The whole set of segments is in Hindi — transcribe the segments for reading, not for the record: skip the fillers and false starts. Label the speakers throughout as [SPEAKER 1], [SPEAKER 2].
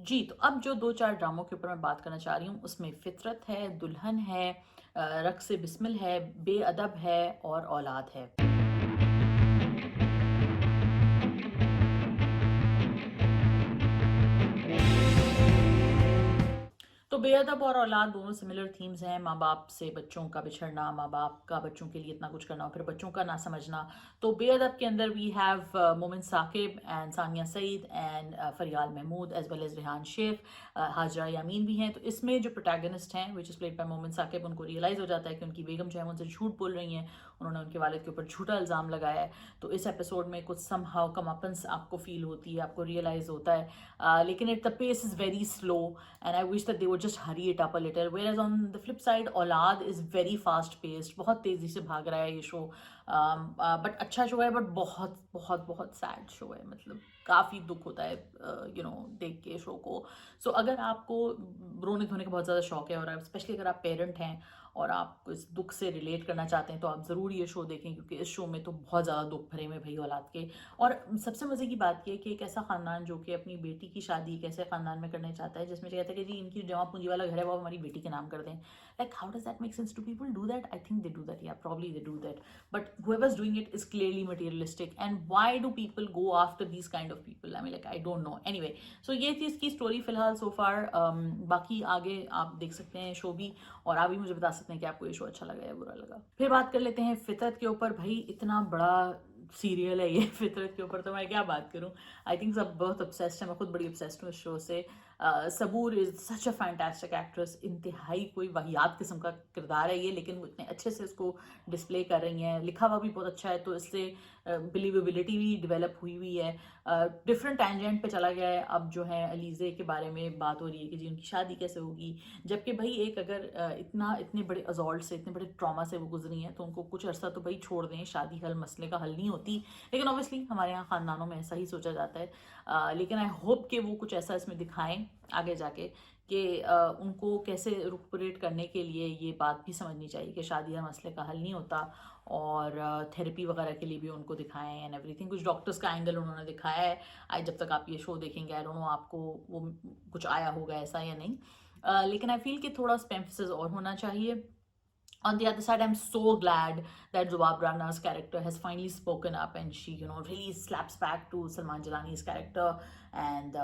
[SPEAKER 1] जी, तो अब जो 2-4 ड्रामों के ऊपर मैं बात करना चाह रही हूँ, उसमें फितरत है, दुल्हन है, रक़्स बिस्मिल है, बेअदब है और औलाद है। तो बेअदब और औलाद दोनों सिमिलर थीम्स हैं। माँ-बाप से बच्चों का बिछड़ना, माँ-बाप का बच्चों के लिए इतना कुछ करना और फिर बच्चों का ना समझना। तो बेअदब के अंदर we have Momin Saqib and Sania Saeed and Faryal Mahmood as well as Rehan Sheikh, Hajra Yameen भी हैं। तो इसमें जो प्रोटैगनिस्ट हैं व्हिच इज़ प्लेड बाय मोमिन साकिब, उनको रियलाइज़ हो जाता है कि उनकी बेगम जो है वो उनसे झूठ बोल रही हैं। उन्होंने उनके वालिद के ऊपर झूठा इल्ज़ाम लगाया है। तो इस एपिसोड में कुछ समहाउ कमअपन्स आपको फ़ील होती है, आपको रियलाइज़ होता है। लेकिन the pace is very slow and I wish that they would just hurry it up a little. Whereas on the flip side, औलाद is very fast paced, बहुत तेजी से भाग रहा है ये शो। बट अच्छा शो है, बट बहुत बहुत बहुत सैड शो है। मतलब काफ़ी दुख होता है देख के शो को। सो अगर आपको रोने धोने का बहुत ज़्यादा शौक है और स्पेशली अगर आप पेरेंट हैं और आप इस दुख से रिलेट करना चाहते हैं, तो आप ज़रूर ये शो देखें, क्योंकि इस शो में तो बहुत ज़्यादा दुख भरे में भई औलाद के। और सबसे मज़े की बात ये है कि एक ऐसा ख़ानदान जो कि अपनी बेटी की शादी एक ऐसे ख़ानदान में करना चाहता है जिसमें कहता है कि जी इनकी जमा पूंजी वाला घर है वो हमारी बेटी के नाम कर दें। Like how does that make sense? Do people do that? I think they do that, या probably they do that, but whoever's doing it is clearly materialistic. And why do people go after these kind of people? I mean, like, I don't know. Anyway, so ये थी इसकी स्टोरी फिलहाल so far. बाकी आगे आप देख सकते हैं शो भी, और आप भी मुझे बता सकते हैं कि आपको ये शो अच्छा लगा या बुरा लगा। फिर बात कर लेते हैं फितरत के ऊपर। भाई इतना बड़ा सीरियल है ये फितरत के ऊपर, तो मैं क्या बात करूं। आई थिंक सब बहुत ऑब्सेस्ड है, मैं खुद बड़ी ऑब्सेस्ड हूँ इस शो से। Saboor is such a fantastic actress. इंतहाई कोई वाहियात किस्म का किरदार है ये, लेकिन वो इतने अच्छे से उसको डिस्प्ले कर रही हैं। लिखा हुआ भी बहुत अच्छा है, तो इससे बिलीवेबिलिटी भी डेवलप हुई हुई है। डिफरेंट टैंजेंट पे चला गया है। अब जो है अलीज़े के बारे में बात हो रही है कि जी उनकी शादी कैसे होगी, जबकि भाई एक अगर इतने बड़े असॉल्ट से, इतने बड़े ट्रॉमा से वो गुजरी हैं, तो उनको कुछ अर्सा तो भाई छोड़ दें। शादी हल मसले का हल नहीं होती, लेकिन ऑब्वियसली हमारे यहाँ ख़ानदानों में ऐसा ही सोचा जाता है। लेकिन आई होप कि वो कुछ ऐसा इसमें दिखाएं आगे जाके कि उनको कैसे रिकूपरेट करने के लिए ये बात भी समझनी चाहिए कि शादी हर मसले का हल नहीं होता, और थेरेपी वगैरह के लिए भी उनको दिखाएं एंड एवरीथिंग। कुछ डॉक्टर्स का एंगल उन्होंने दिखाया है। आई जब तक आप ये शो देखेंगे, आई डोंट नो आपको वो कुछ आया होगा ऐसा या नहीं। लेकिन आई फील कि थोड़ा एम्फेसिस और होना चाहिए। On the other side, I'm so glad that Zubab Rana's character has finally spoken up, and she, really slaps back to Salman Jalani's character. And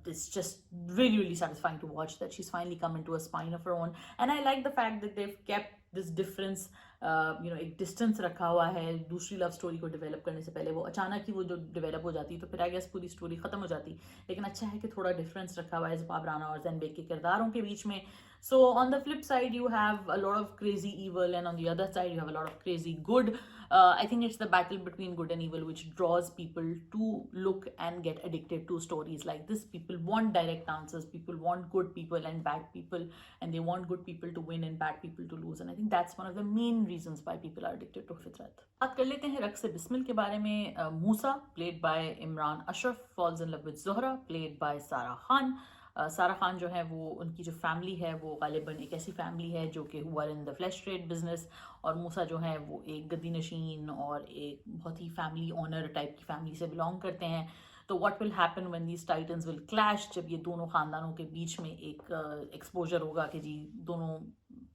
[SPEAKER 1] it's just really, really satisfying to watch that she's finally come into a spine of her own. And I like the fact that they've kept this difference, एक डिस्टेंस रखा हुआ है दूसरी लव स्टोरी को डेवलप करने से पहले। वो अचानक ही वो जो डेवलप हो जाती तो फिर आई गेस पूरी स्टोरी खत्म हो जाती। लेकिन अच्छा है कि थोड़ा डिफरेंस रखा हुआ है ज़ुबाब राना और ज़ैन बेग के किरदारों के बीच में। So on the flip side, you have a lot of crazy evil, and on the other side, you have a lot of crazy good. I think it's the battle between good and evil which draws people to look and get addicted to stories like this. People want direct answers. People want good people and bad people, and they want good people to win and bad people to lose. And I think that's one of the main reasons why people are addicted to फितरत। बात कर लेते हैं रक्स बिस्मिल के बारे में। Musa played by Imran Ashraf falls in love with Zohra played by Sara Khan. सारा खान जो है वो, उनकी जो फैमिली है वो गालिबन एक ऐसी फैमिली है जो कि हुआ in the flash trade business, और मूसा जो है वो एक गद्दी नशीन और एक बहुत ही फैमिली ओनर टाइप की फैमिली से बिलोंग करते हैं। तो what will happen when these titans will clash, जब ये दोनों खानदानों के बीच में एक एक्सपोजर होगा कि जी दोनों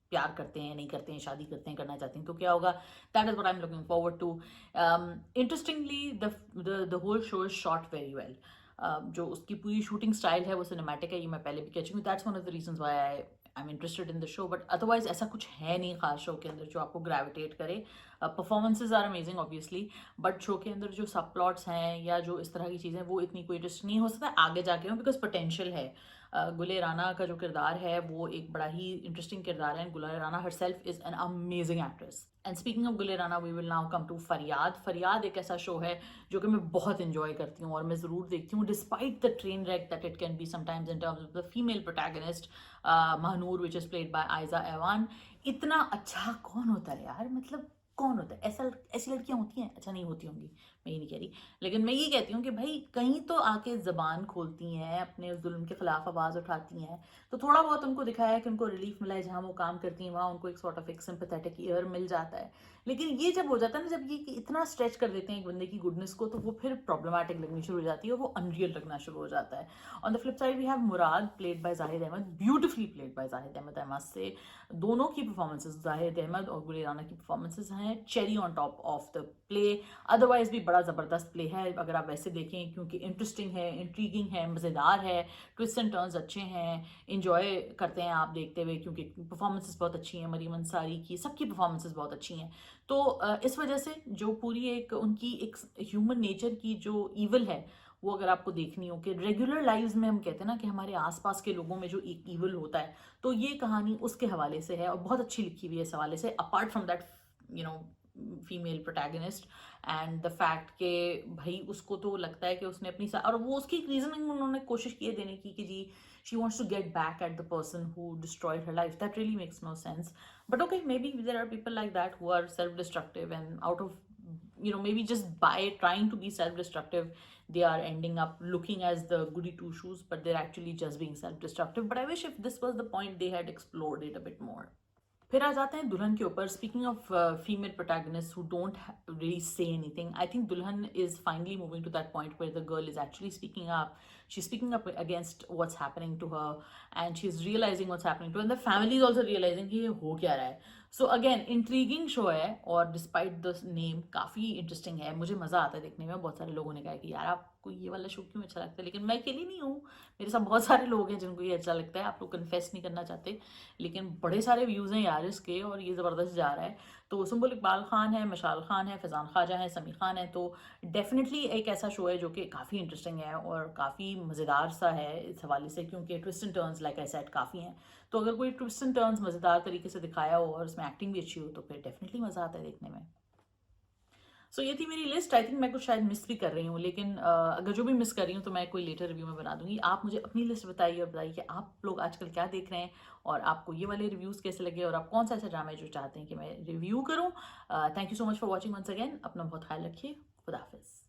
[SPEAKER 1] प्यार करते हैं, नहीं करते हैं, शादी करते हैं, करना चाहते हैं, तो क्या होगा। That is what I am looking forward to. Interestingly the whole show is shot very well. जो उसकी पूरी शूटिंग स्टाइल है वो सिनेमैटिक है, ये मैं पहले भी कह चुकी हूँ। That's one of the reasons why I am interested in the show, but otherwise ऐसा कुछ है नहीं खास शो के अंदर जो आपको ग्रेविटेट करे। Performances are amazing obviously, but show के अंदर जो सब प्लॉट्स हैं या जो इस तरह की चीज़ें, वो इतनी कोई इंटरेस्ट नहीं हो सकता आगे जाके हो, बिकॉज पोटेंशियल है। गुले राना का जो किरदार है वो एक बड़ा ही इंटरेस्टिंग किरदार है। Gule Rana herself is an amazing actress. And speaking of Gule Rana, we will now come to Faryad. Faryad एक ऐसा शो है जो कि मैं बहुत इंजॉय करती हूँ और मैं ज़रूर देखती हूँ, despite the train wreck that it can be sometimes in terms of the female protagonist Mahnoor, which is played by Ayeza Awan. इतना अच्छा कौन होता है यार, मतलब कौन होता है? ऐसा ऐसी लड़कियाँ होती हैं? अच्छा नहीं होती होंगी, मैं ये नहीं कह रही। लेकिन मैं ये कहती हूँ कि भई कहीं तो आके ज़बान खोलती हैं, अपने उस ज़ुल्म के खिलाफ आवाज़ उठाती हैं, तो थोड़ा बहुत उनको दिखाया है कि उनको रिलीफ़ मिला है, जहाँ वो काम करती हैं वहाँ उनको एक सॉर्ट ऑफ एक सिम्पैथेटिक ईयर मिल जाता है। लेकिन ये जब हो जाता है ना, जब ये कि इतना स्ट्रेच कर देते हैं एक बंदे की गुडनेस को, तो वो फिर प्रॉब्लमैटिक लगनी शुरू हो जाती है और वो अनरियल लगना शुरू हो जाता है। On the flip side we have Murad played by Zahid Ahmed, beautifully played by Zahid Ahmed, I must say. दोनों की परफॉर्मेंसेस, ज़ाहिद अहमद और गुल राना की परफॉर्मेंसेस हैं cherry on top of the play. Otherwise भी बड़ा ज़बरदस्त प्ले है अगर आप वैसे देखें, क्योंकि इंटरेस्टिंग है, इंट्रीगिंग है, मज़ेदार है, ट्विस्ट एंड टर्न्स अच्छे हैं, इंजॉय करते हैं आप देखते हुए, क्योंकि परफॉर्मेंसेस बहुत अच्छी हैं, मरीम अंसारी की, सबकी परफॉर्मेंसेस बहुत अच्छी हैं। तो इस वजह से जो पूरी एक उनकी एक ह्यूमन नेचर की जो ईवल है, वो अगर आपको देखनी हो कि रेगुलर लाइव्स में हम कहते हैं ना कि हमारे आसपास के लोगों में जो एक ईवल होता है, तो ये कहानी उसके हवाले से है और बहुत अच्छी लिखी हुई है इस हवाले से। Apart from that, you know, female protagonist and the fact के भाई उसको तो लगता है कि उसने अपनी और वो उसकी रीजनिंग उन्होंने कोशिश की है देने की कि जी she wants to get back at the person who destroyed her life. That really makes no sense. But okay, maybe there are people like that who are self-destructive, and out of, you know, maybe just by trying to be self-destructive, they are ending up looking as the goody two shoes, but they're actually just being self-destructive. But I wish if this was the point, they had explored it a bit more. फिर आ जाते हैं दुल्हन के ऊपर। Speaking of female protagonist who don't really say anything, I think Dulhan is finally moving to that point where the girl is actually speaking up. She's speaking up against what's happening to her, and she's realizing what's happening to her, and the family is also realizing कि ये हो क्या रहा है. सो अगेन इंट्रीगिंग शो है, और डिस्पाइट द नेम काफ़ी इंटरेस्टिंग है, मुझे मज़ा आता है देखने में. बहुत सारे लोगों ने कहा कि यार आपको ये वाला शो क्यों अच्छा लगता है, लेकिन मैं अकेली नहीं हूँ, मेरे साथ बहुत सारे लोग हैं जिनको ये अच्छा लगता है. आप लोग कन्फेस नहीं करना चाहते, लेकिन बड़े सारे व्यूज़ हैं यार इसके, और ये ज़बरदस्त जा रहा है. तो सुम्बुल इकबाल खान है, मशाल खान है, फैज़ान ख्वाजा है, समी खान है. तो डेफिनेटली एक ऐसा शो है जो कि काफ़ी इंटरेस्टिंग है और काफ़ी मज़ेदार सा है इस हवाले से, क्योंकि twist and turns like I said काफ़ी हैं. तो अगर कोई ट्विस्ट एंड टर्न्स मज़ेदार तरीके से दिखाया हो और उसमें एक्टिंग भी अच्छी हो, तो फिर डेफिनेटली मज़ा आता है देखने में. सो ये थी मेरी लिस्ट. आई थिंक मैं कुछ शायद मिस भी कर रही हूँ, लेकिन अगर जो भी मिस कर रही हूँ तो मैं कोई लेटर रिव्यू में बना दूंगी. आप मुझे अपनी लिस्ट बताइए और बताइए कि आप लोग आजकल क्या देख रहे हैं और आपको ये वाले रिव्यूज़ कैसे लगे, और आप कौन सा ऐसा ड्रामा है जो चाहते हैं कि मैं रिव्यू करूँ. Thank you so much for watching once again. अपना बहुत ख्याल रखिए. खुदा हाफिज़.